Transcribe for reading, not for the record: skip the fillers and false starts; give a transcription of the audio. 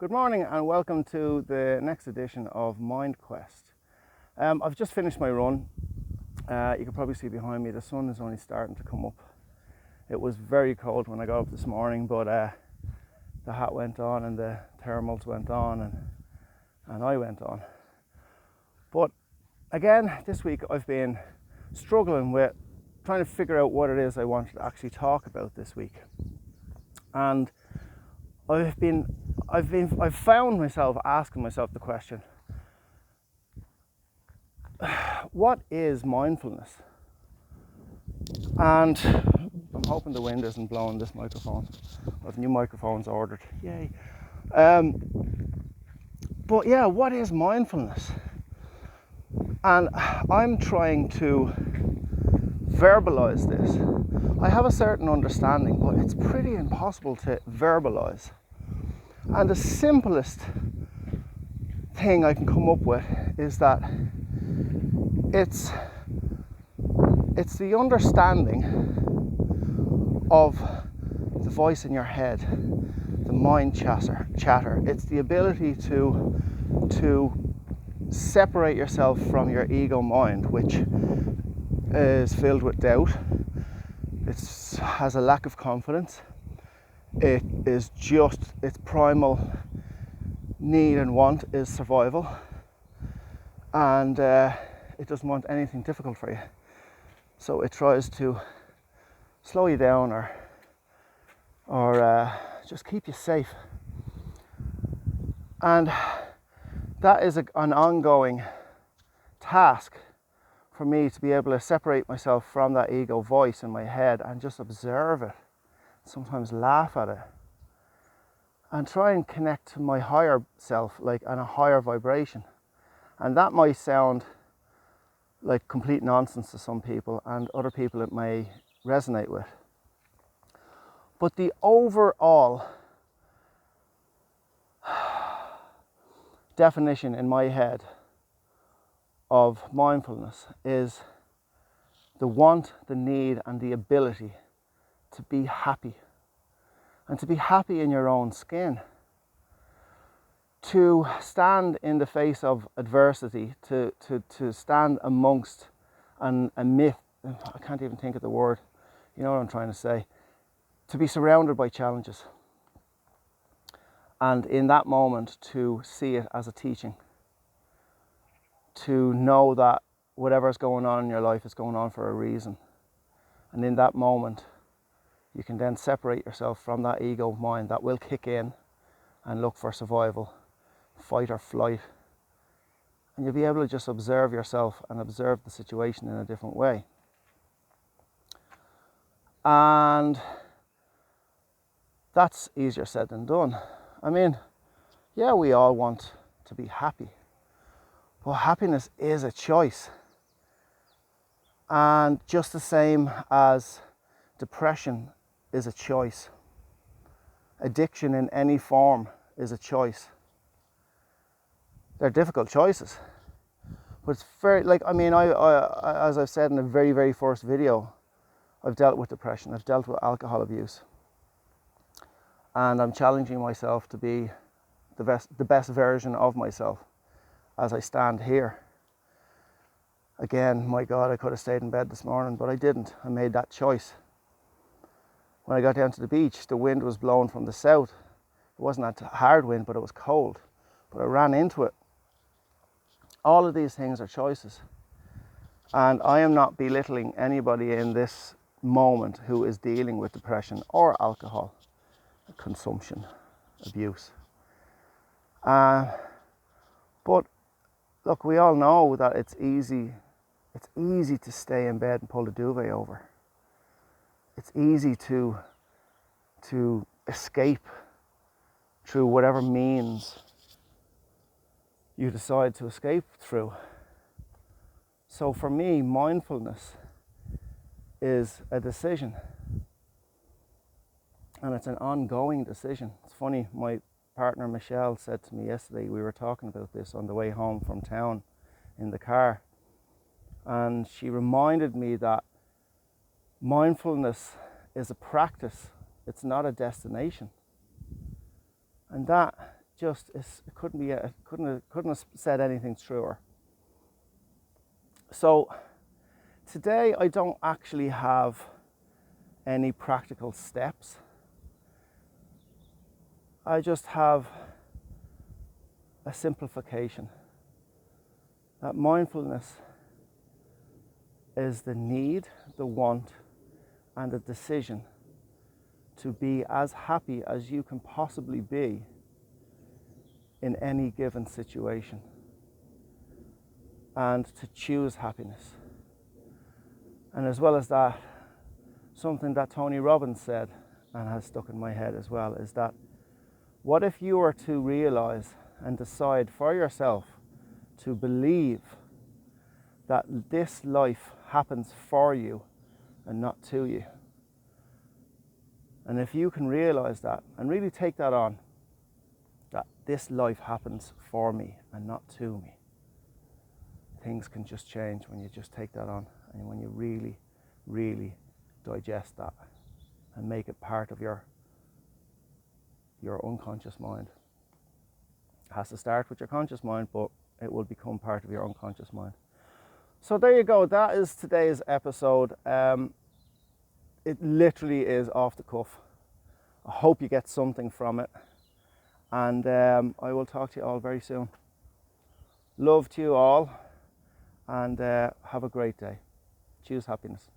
Good morning and welcome to the next edition of Mindquest. I've just finished my run. You can probably see behind me the sun is only starting to come up. It was very cold when I got up this morning, but the hat went on and the thermals went on and I went on. But again, this week I've been struggling with trying to figure out what it is I wanted to actually talk about this week. And I've found myself asking myself the question, what is mindfulness? And I'm hoping the wind isn't blowing this microphone. I've new microphones ordered, yay. But yeah, what is mindfulness? And I'm trying to verbalize this. I have a certain understanding, but it's pretty impossible to verbalize. And the simplest thing I can come up with is that it's the understanding of the voice in your head, the mind chatter. It's the ability to separate yourself from your ego mind, which is filled with doubt. It has a lack of confidence. It is just its primal need and want is survival, and it doesn't want anything difficult for you. So it tries to slow you down or just keep you safe. And that is an ongoing task for me, to be able to separate myself from that ego voice in my head and just observe it, sometimes laugh at it, and try and connect to my higher self, like on a higher vibration. And that might sound like complete nonsense to some people, and other people it may resonate with. But the overall definition in my head of mindfulness is the want, the need, and the ability to be happy. And to be happy in your own skin. To stand in the face of adversity, to stand amongst a myth, I can't even think of the word, you know what I'm trying to say, to be surrounded by challenges. And in that moment, to see it as a teaching. To know that whatever's going on in your life is going on for a reason. And in that moment, you can then separate yourself from that ego mind that will kick in and look for survival, fight or flight. And you'll be able to just observe yourself and observe the situation in a different way. And that's easier said than done. I mean, yeah, we all want to be happy. But happiness is a choice. And just the same as depression is a choice. Addiction in any form is a choice. They're difficult choices. But it's very, like, I mean, I as I've said in the very, very first video, I've dealt with depression, I've dealt with alcohol abuse. And I'm challenging myself to be the best version of myself as I stand here. Again, my God, I could have stayed in bed this morning, but I didn't. I made that choice. When I got down to the beach, the wind was blowing from the south. It wasn't a hard wind, but it was cold. But I ran into it. All of these things are choices. And I am not belittling anybody in this moment who is dealing with depression or alcohol consumption, abuse. But look, we all know that it's easy to stay in bed and pull the duvet over. It's easy to escape through whatever means you decide to escape through. So for me, mindfulness is a decision. And it's an ongoing decision. It's funny, my partner Michelle said to me yesterday, we were talking about this on the way home from town in the car. And she reminded me that mindfulness is a practice. It's not a destination. And that it couldn't have said anything truer. So today I don't actually have any practical steps. I just have a simplification. That mindfulness is the need, the want, and the decision to be as happy as you can possibly be in any given situation, and to choose happiness. And as well as that, something that Tony Robbins said and has stuck in my head as well is that what if you were to realize and decide for yourself to believe that this life happens for you and not to you? And if you can realize that and really take that on, that this life happens for me and not to me, things can just change when you just take that on, and when you really, really digest that and make it part of your unconscious mind. It has to start with your conscious mind, but it will become part of your unconscious mind. So there you go. That is today's episode. It literally is off the cuff. I hope you get something from it, and I will talk to you all very soon. Love to you all, and have a great day. Choose happiness.